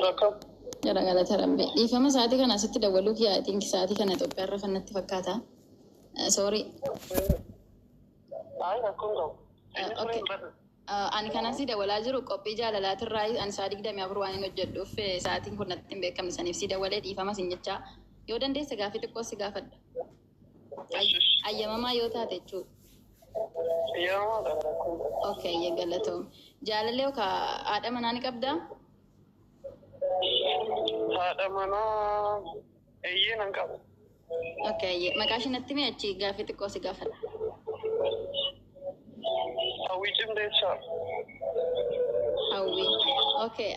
Rakam. Jara galata rabbi. Ifama saati kana asitti dawwaluu kiyaatiin saati kana Itoophiyaa irra fannatti fakkaata. Sorry. Ay, rakkoon qabu. Okay. Ani kanan si dawwalaa jiru qophii jaalalaatirraa ani saa 24 waan hin hojjedhuuf sa'aatiin kun natti hin beekamne saniif si dawwalee dhiifama sin jechaa yoo dandeesse gaafii xiqqoo si gaafadha. Ayyamamaa yoo taate jechuudha. Ayyamamaa rakkoon qabu. Okay, galatoom. Jaalallee yookaan haadha manaa ni qabdaa? Haadha manaa eeyyee nan qabu. Okay, maqaa ishee natti mee achi gaafii xiqqoo si gaafadha. Hawwii Cimdeessaa. Hawwii. Okay,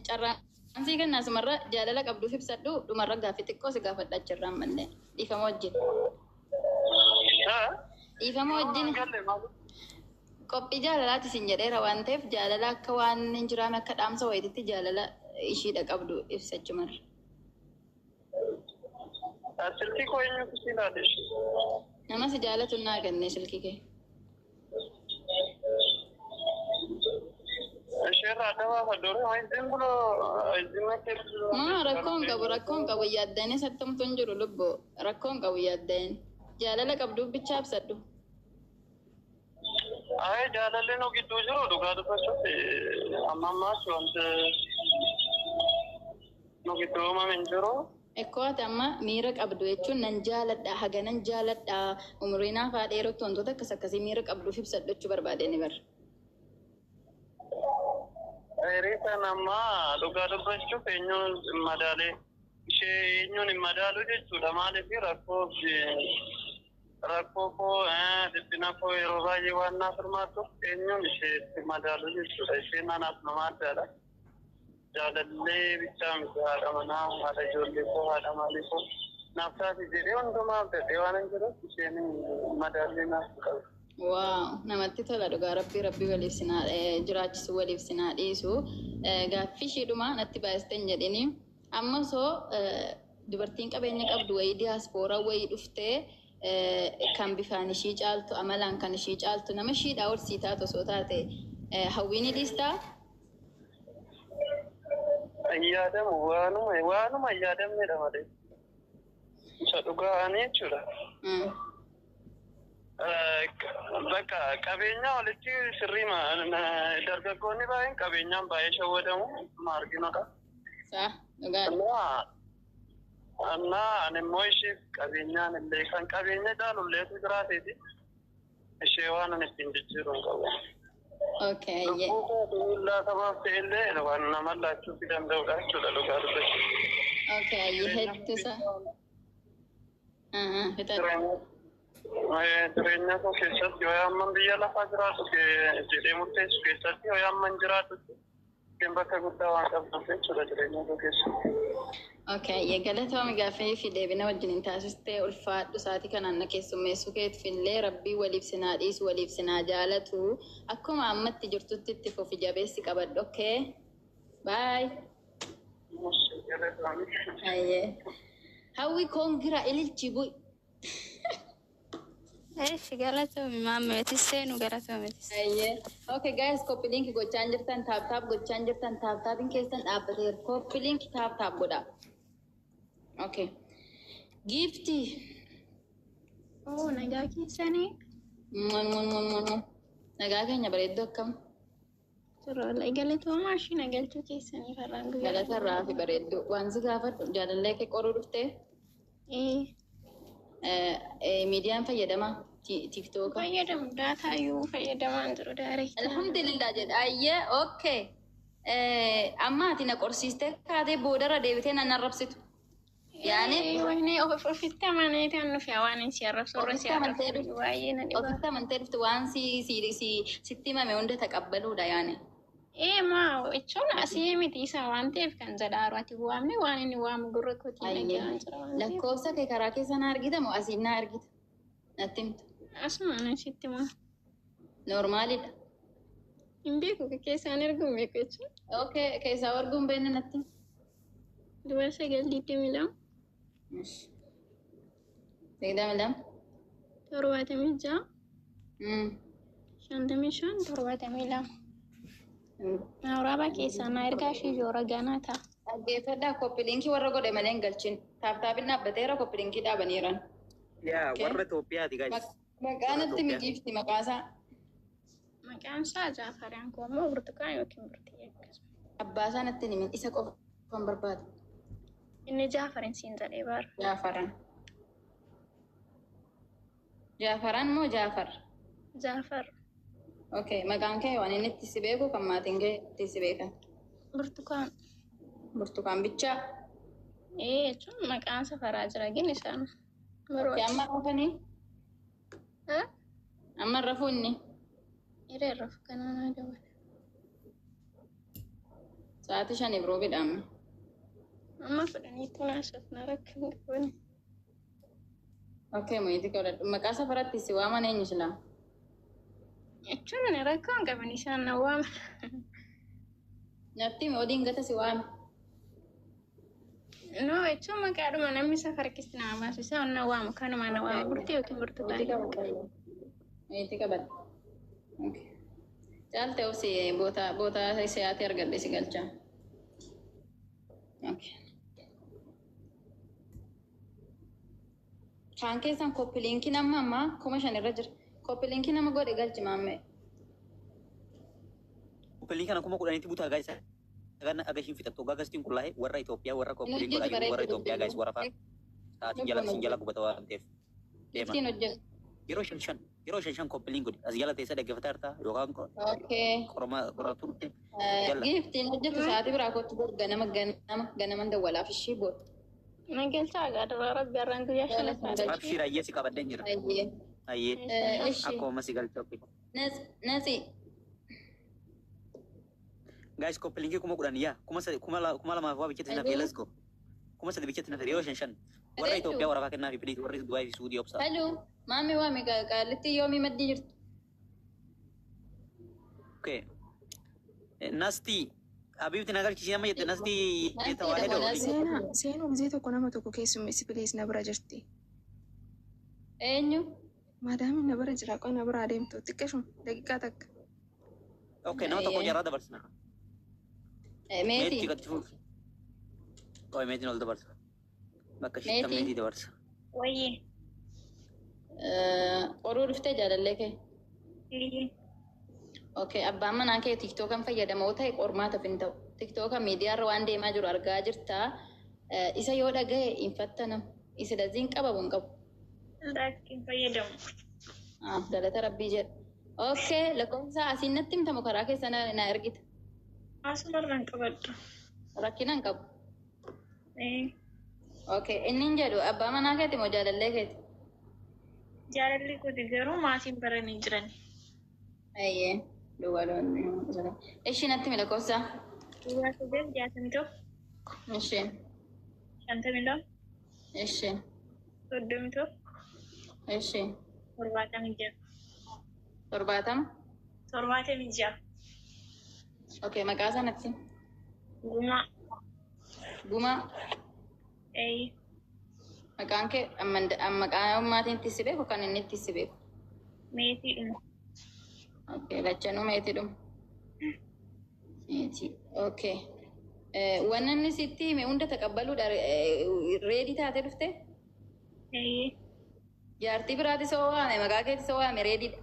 carraan sii kennaa sumarra jaalala qabduuf ibsadhu dhumarra gaafii xiqqoo si gaafadha achirraan malee dhiifama wajjin. Dhiifama wajjin. Qophii jaalalaati sin jedheera waan ta'eef jaalala akka waan hin jiraame akka dhaamsa wayititti jaalala ishiidha qabdu ibsachumarra. Silkii koo eenyutu si ilaale? Nama si jaalatu naa kenne silkii kee. Isheenirraa adda faddore waantin buloo rakkoon qabu yaaddanii sattamtu hin jiru lubboo rakkoon qabu yaaddanii jaalala qabduuf bicha ibsadhu. Ay, jaalalleen oo gidduu jiru dhugaa dubbachuuf amma ammaas wanti nu gidduu uumame hin jiru. Ekkoo ati amma miira qabdu jechuun nan jaaladha haga nan jaaladha umrii naaf haa dheerattu wantoota akkas akkasii miira qabduuf ibsadhu jechuu barbaade ni barra. Reefan amma dhugaa dubbachuuf eenyuun madaalee ishee eenyuun hin madaalu jechuudha maaliif rakkoo koo dhiphina koo yeroo baay'ee waan naaf hirmaatuuf eenyuun ishee madaalu jechuudha isheen anaaf nama addaadha. Jaalallee bichaa miti haadha manaa haadha ijoollee koo haadha maalii koo naaf taati jedhee hundumaa abdadhee waan hin jiruuf isheen madaallee naaf qabu. Waaw, namatti tola dhugaa rabbii waliif sinaa jiraachisu waliif sinaa dhiisu gaaffii ishiidhuma natti baay'isten jedhini amma soo dubartiin qabeenya qabdu wayii diyaaspooraa wayii dhuftee kan bifaan ishii caaltu amalaan kan ishii caaltu nama ishiidhaa ol sii taatu osoo taate hawwiin dhiistaa? Yaadamu waanuma yaadamnedha malee isa dhugaanii jechuudha. Bakka qabeenya walitti sirrii dargaggoonni baay'een qabeenyaan baay'ee shawwadamu maarginodha. Ani immoo isheef qabeenyaan illee kan qabeenya caalulleetu jiraateeti ishee waan ani ittiin jijjiiruu hin qabu. Lubbuu laatamaaf ta'ellee waan nama laachuufi danda'udha jechuudha dhugaa dubbachuudha. Jireenya koo keessatti yoo amman biyya lafaa jiraatu jedhee murteessu keessatti yoo amman jiraatutti bakka guddaa waan qabduuf jechuudha jireenya koo keessatti. Okay, galatoomii gaaffii fi deebina wajjin taasistee ulfaadhu sa'aatii kanaan na keessummeessuu keetiif illee rabbii waliif sinaa dhiisu waliif sinaa jaalatu akkuma ammatti jirtutti itti fufi jabeessi qabadhu. Okay, bye. Hawwi koongiraa ililchi bu'i. Galatoomii maammeetis seenu galatoomeetis. Okay guys, copy link gochaan jirtan taap gochaan jirtan taapin keessan dhaabbateera. Copy link taap godha. Okay. Gifti. Oh, nagaa keessanii. Nagaa keenya bareedduu akkam. Turoolee galatoomaa ishii nagalchuu keessanii farraan guyyaa. Galatarraa fi bareedduu. Waan si gaafadhu jaalallee kee qoruu dhuftee? Miidiyaan fayyadamaa? TikTok. Fayyadamu daataayyuu fayyadamaan jiru daareetti. Alhamdulillah jedha. Ayyee okay. Amma ati na qorsiistee kaatee boodarra deebitee nan arrabsitu. Yaani wayne ofitti amaneeti annufi waan si arrabsu irra si arrabsu baay'ee na dhiba. Ofitti amantee dhufte waan sitti himame hunda taqabbaluudha yaani. Maa jechuun asii miti isaa waan ta'eef kan jedhaaru ati waamne waan inni waamu gurra kootii dhagaan jira waan ta'eef. Lakkoofsa kee karaa keessa na argita moo asii na argita? Natti himtu. Asuma sitti maa. Normaalidha. Hin beeku keessaan arguun beeku jechuudha. Okay, keessaa arguun beekna natti. Duba 9:22. 9:22. 76. 55 72. Awuraabaa keessaa na ergaa ishee joora ganaa ta'a. Dhaggeeffadhaa koppiliinkii warra godhe malee hin galchin. Taaptaabiin dhaabbateera koppiliinkii dhaabaniiran. Yaa warra Itoophiyaati guys. Maqaan itti mijiifti maqaasaa. Maqaan isaa Jaafaraan koo immoo burtukaan yookiin burtii akkasuma. Abbaasaa natti himin isa qofan barbaada. Inni Jaafarin siin jedhee baara. Jaafaran. Jaafaran moo Jaafar? Jaafar. Okay, maqaan kee waan inni itti si beeku kan maatiin kee itti si beekan. Burtukaan. Burtukaan bichaa. Jechuun maqaan safaraa jira gin isaan. Okay, amma rafanii? Amma rafuu inni? Iree rafu kanaan dabala. Sa'aatii 5 biroo bidhaame. Amma fudhaniitti naasaf na rakkan qabani. Okay, muyitii godhadhu. Maqaa safaratti si waaman eenyu silaa? Jechuun rakkoon qaban isaan na waaman. Natti odiin gata si waame. No, jechuun maqaadhuma namni safara keessatti nama baasu isaa na waamu kanuma na waamu burtii yookiin burtukaan. Muyitii qabadhu. Okay. Caalte obsi boota siyaati argadhe si galcha. Okay. Kaan keessan koppiliinkii nama ammaa 5,000 irra jira. Koppiliinkii nama godhe galchi maamme. Koppiliinkii kana 10,000 butaa guys. Kan agashin fitattu gagastiin kullaa'e warra Itoophiyaa warra koppiliinkii godha warra Itoophiyaa guys warra fa'a. Sa'aatiin jala gubata waan ta'eef. Ittiin hojjetu. Yeroo shan koppiliin godhe as jala teessa dhaggeeffataa jirta yookaan qoratuun Giftiin hojjetu sa'aatii biraa kootu ganaman dawwalaaf ishii booda. Nagelchaa agaadara rabbi arraan guyyaa shalataa. Abshir ayyee si qabadden jira. Ayyee akkuma si galcha ofi. Nasi. Guys koppiliinkii 10,000 yaa 2,000 waa bichetti nafe let's go. 3,000 bichetti nafe yeroo shan. Warra Itoophiyaa warra kennaa fi please warri Dubaay fi Suudii obsaa. Hello, maami waami qaalitti yoomii maddii jirtu. Okay. Nasti Habibti nagalchishee amma jette Nasti tawaa hedoo. Seenuu gisee tokko nama tokko keessummeessi please na bira jirti. Eenyu? Maadaamiin na bira jira qoy na bira adeemtu xiqqeeshum daqiiqaa takka. Okay, nama tokko jarraa dabarsina. Meetii. Gadi fuuf. Qoy meetiin ol dabarsa. Bakka shiitta meetii dabarsa. Wayye. Qoruu dhuftee jaalallee kee? Okay, abbaan manaa kee tiktookan fayyadamoo ta'e qormaataaf hin ta'u. Tiktooka miidiyaarra waan deemaa jiru argaa jirta. Isa yoo dhagaye hin fattanamu. Isa daziin qabamu hin qabu. Lakkiin fayyadamu. Galata rabbii jedha. Okay, lakkoofsa asiin natti himtamu karaa keessa na ergita. Asumarraan qabaddu. Rakkina hin qabu. Okay, inni hin jedhu abbaa manaa keeti moo jaalallee keeti? Jaalalli kooti garuu maatiin baranii jiran. Ayyee, duwwaaloonni. Ishii natti mi lakkoofsa? Duwwaa 961. Ishii. 52. Ishii. 31. Ishii. 76. 70? 76. Okay, maqaa sanatti? Gumaa. Gumaa? Maqaan kee maqaa maatiin itti si beeku kan inni itti si beeku? Meetiidhuma. Okay, lachanuu meetiidhuma. Meetii, okay. Waan inni sitti hime hunda taqabbaluudha reedii taatee dhuftee? Jaartii biraati soo waame maqaa keetti soo waame reediidha.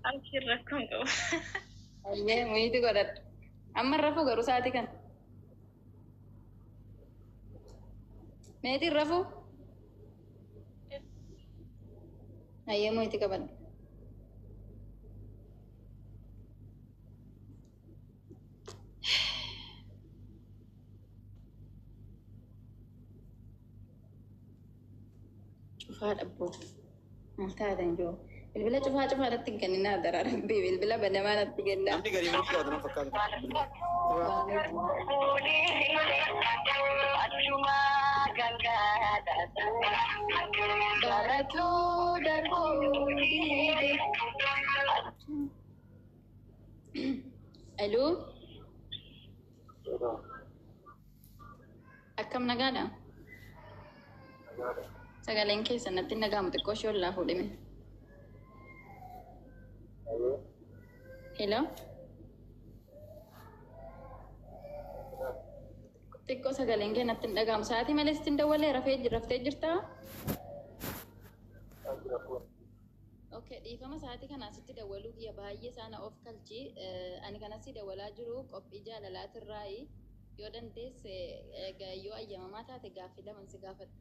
Abshir rakkoon qabu. Ayyee muyiiti godhadhu. Amma rafuu garuu sa'aatii kana. Meetiin rafuu? Ayyee muyiiti qabadhu. Cufaa dhabboo. Maal taatan jiru? Bilbila cufaa natti hin kenninaa dara rabbii bilbila banamaa natti kennaa. Namni gadi murtii qabu nama fakkaatu. Baratuu darbuu diide. Aloo? Akkam nagaadha? Sagaleen keessa natti hin dhaga'amu xiqqoo ishee ollaa fuudhime. Hello? xiqqoo sagaleen kee natti hin dhagahamu. Sa'aatii malee sitti hin dawwalee raftee jirtaa? Okay, dhiifama sa'aatii kanaa sitti dawwaluu kiyya baay'ee saana of kalchi. Ani kanas dawwalaa jiru qophii jaalalaatirraayi. Yoo dandeesse yoo ayyamamaa taate gaaffii lama si gaafadha.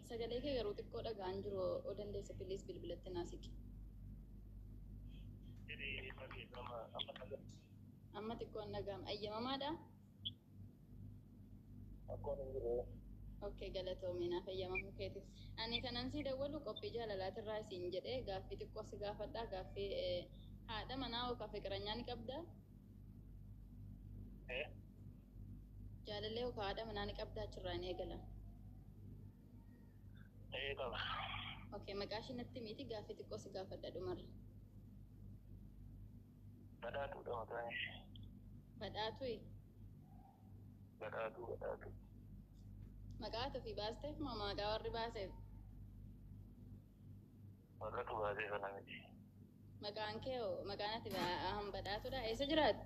Sagalee kee garuu xiqqoo dhaga'an jiru yoo dandeesse piliis bilbilatti naasiki. Amma xiqqoon dhaga'ama. Ayyamamaadha? Okay, galatoomii naaf ayyamamuu keetiif. Ani kanan si dawwalu qophii jaalalaatirraa isiin jedhee gaaffii xiqqoo si gaafadha. Gaaffii haadha manaa yookaan fiqirannyaa ni qabdaa? Jaalallee yookaan haadha manaa ni qabdaa achirraa ni eegala. qaba. Okay, maqaa ishee natti miti gaaffii xiqqoo si gaafadha dhumarra. Badhaatuudha maqaan ishee. Badhaatui? Badhaatu. Maqaa ofii baasteef moo maqaa warri baaseef? Warratu baasee kana miti. Maqaan kee hoo maqaan ati badhaatuudha? Eessa jiraatti?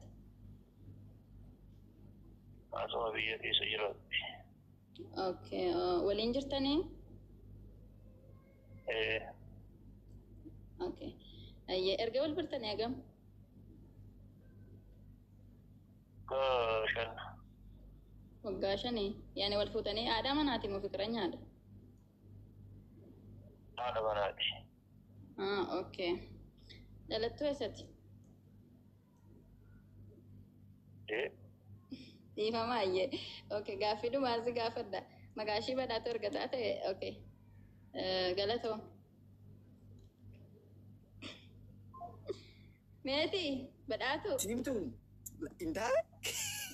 Asuma biyya keessa jiraatti. Okay, waliin jirtanii? Okay. Erga wal bartanii hagam? Shan. Waggaa shanii? Yaani wal fuutanii haadha manaati moo fiqiranyaadha? Haadha manaati. Okay. Dhalattuu eessatti? Dhiifamaa ayyee. Okay, gaaffii dhumaa si gaafadha. Maqaa ishee badhaatu erga taate, okay. Galatoo. Meeti badhaatu. Simtuun intaa.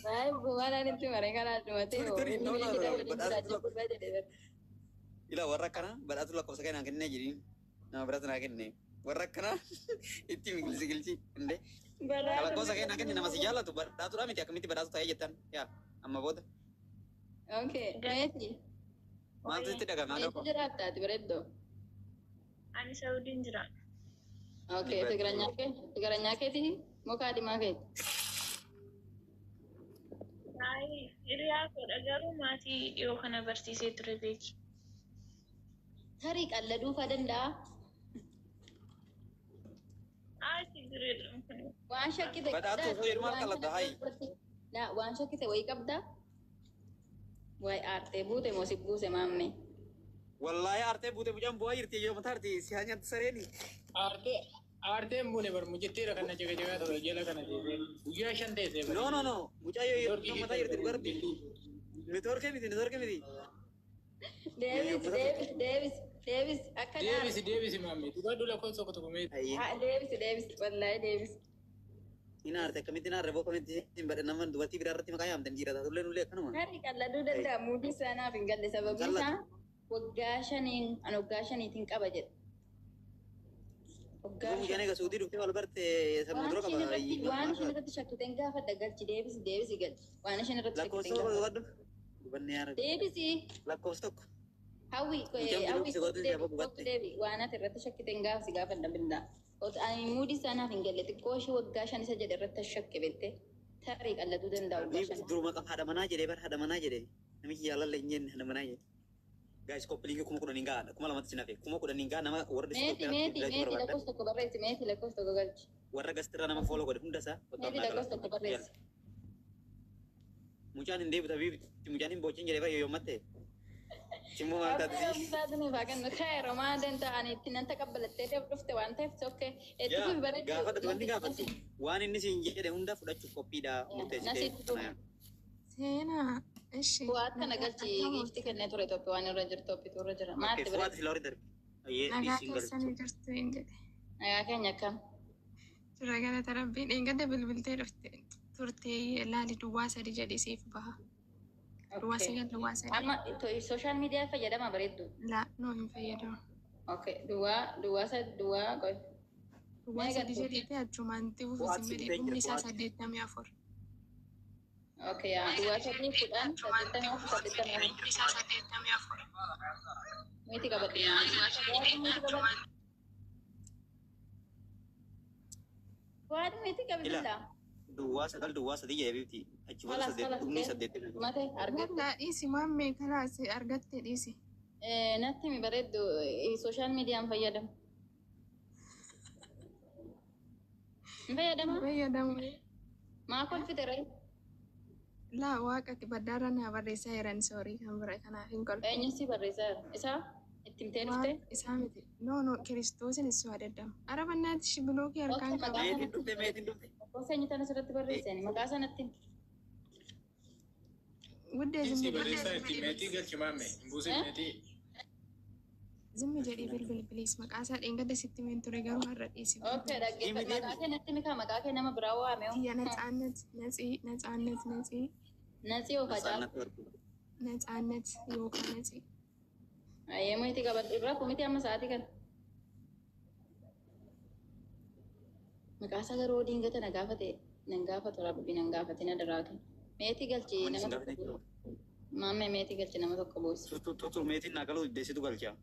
Baay'ee bu'uuraan itti maree kanaa dhumatee ila warra akkana badhaatu lakkoofsa kanaa kennee jiriin nama biraatu naa kennee warra akkana itti gilchi indee lakkoofsa kanaa kennee nama si jaallatu badhaatuudhaa miti akkamitti badhaatu ta'ee jettan yaa amma booda. Okay, meeti. Maaltu itti dhagamaa Meeti jiraattaati bareeddoo. Ani Saudiin jira. Okay, fikiranyaa keeti moo kaadhimaa keeti? Hiriyaa koodha garuu maatii dhiyoo kana barsiisee ture beeki. Tarii qalladuufaa danda'a? Jireedha. Waan shakkite badhaatu ilmaan qalladda hayi. Waan shakkite wayii qabdaa? Wayi aartee buute moo si buuse maammee? Wallahi aartee buute mucaan bu'aa jirti yoo mataa arti si haa nyaatti sareeni. Aarteen buune bar mujjetteera kana jaga ture jala kana deemee guyyaa shan teessee. No. Mucaa yoo mataa jirti dhugarti. Networkii miti. Deebis akka Deebisi maammee dhugaa dula koo tokko tokko mee. Deebis wallahi deebis. Ina arte akkamitti na arraboo akkamitti hin badhe nama dubartii biraa irratti maqaa yaamtan jira taatullee nullee akkanuma. Tarii qalladuu danda'a muudii sanaaf hin galle sababii isaa waggaa shaniitiin qaba jedha. Mucaan egaa suutii dhuftee wal barte sammuu dura qaba. Waan isheen irratti shakkite gaafadha galchi deebisi galchi. Waan isheen irratti shakkite lakkoofsa waddu dubanne yaara. Deebisi. Lakkoofsa tokko. Hawwi deebi waan ati irratti shakkite gaafsi gaafadha bildaa. Ani muudii sanaaf hin galle xiqqoo ishee waggaa shan isa jedhe irratti shakke beektee tarii qalladuu danda'a waggaa shan. Duruma qaba haadha manaa jedhee bara haadha manaa jedhee namichi jaalala hin jenne haadha manaa jedhe. Guys, koppiliingii 10,000 ga'a 2,000 si nafe 10,000 ga'a nama warra meeti lakkoofsa tokko barreessi meeti lakkoofsa tokko galchi. Warra gastirraa nama fooloo godhe hundasaa. Meeti lakkoofsa tokko barreessi. Mucaan hin deebitu habiibti mucaan hin boocin jedhee bara yoo matte. Cimmoo maal taatisi? Gaafadha wanti gaafatu waan inni siin jedhe hunda fudhachuuf qophiidha murteessitee. Seenaa. Ishi. Bu'aat kana galchi giifti kennee ture Itoophiyaa waan irra jirtu Itoophiitu irra jira. Maatti bira. Fuwaati silaa hori darbe. Nagaa keessanii jirtu hin jedhe. Nagaa keenya akkam? Jira galata rabbiin eeggadda bilbiltee dhufte turtee laali duwwaa sadii jedhee siif baha. Duwwaa sagal duwwaa sadii. Amma sooshaal miidiyaa fayyadamaa bareeddu? Laa noo hin fayyadamu. Okay, duwwaa qoy. Duwwaa sadii jedhee achumaan xifuuf isin jedhee dhumni isaa 84. Okay, duwwaa sadii fudhan 84. Meeti qabadhi. Waan meeti qabdilla. duwwaa sagal duwwaa sadii jeebifti achi booda Halas, saddeet halas, dhumni eh. saddeetti Mate argatte. Wallaa dhiisi maammee kanaas argatte dhiisi. Natti mi bareeddu sooshaal miidiyaan fayyadamu. Hin fayyadamaa? Fayyadamu. Maa kolfite ree? Laa waaqa baddaarra naa barreessaa jiran soorii kan bira kanaaf hin kolfe. Eenyusi barreessaa jira? Isaa itti himtee dhuftee? Isaa miti. No kiristoosin isuu adaddamu. Arabannaatti shibilookii harkaan qaba. meetiin dhufte Gosa eenyu tan asirratti barreessani? Maqaa sanatti. Guddee Insi zimmi barreessaa itti meetii galchi maamme. Buusee meetii. zimmi jedhii bilbil biliis maqaa isaa dheengadda sitti meen ture garuu har'a dhiisi. Okay, dhaggeeffatu. Maqaa kee natti mikaa maqaa kee nama biraa waame. Kiyya nacaannet natsii Natsi of ajaa. nacaannet yookaan natsi. Ayyemmoo itti qabadhu irraa kumiti amma sa'aatii kana. Maqaa isaa garuu diingata na gaafate nan gaafatu rabbi nan gaafate na daraatu. Meetii galchi nama tokko. Maammee meetii galchi nama tokko buusi. tutu meetiin naa galuu deessitu galchaa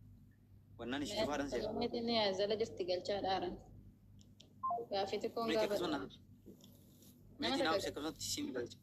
wannaan ishee faadhan seera Meetiin jala jirti galchaa dhaaran. Gaaffii xiqqoon meetii gaafatu. akkasuma meetii naa akkasumatti siin galcha